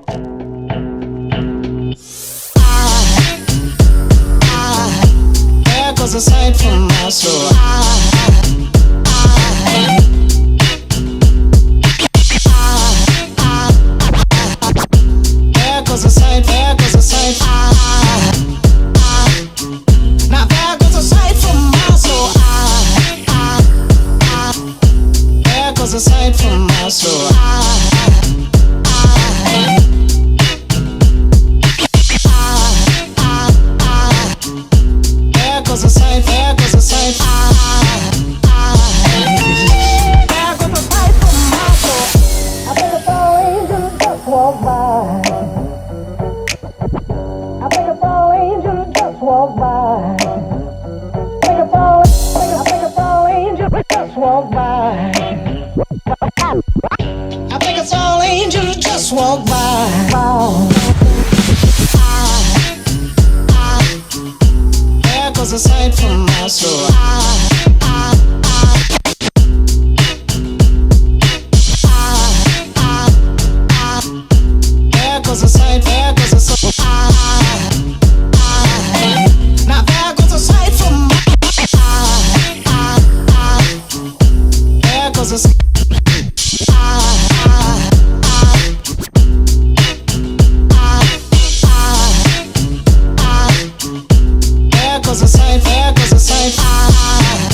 There goes a sight from my soul. There goes a sight, there goes a sight. Now there goes a sight from my soul. There goes a sight from my soul. There goes a sight, there goes a sight. There goes a sight from my soul. I think a tall angel just walked by. I think a tall angel just walked by. I think a tall angel just walked by. I think a tall angel just walked by. There goes a sight from my soul. There goes a sight, there goes a sight. Now there goes a sight from my there goes a sight. There goes a sight, there goes a sight.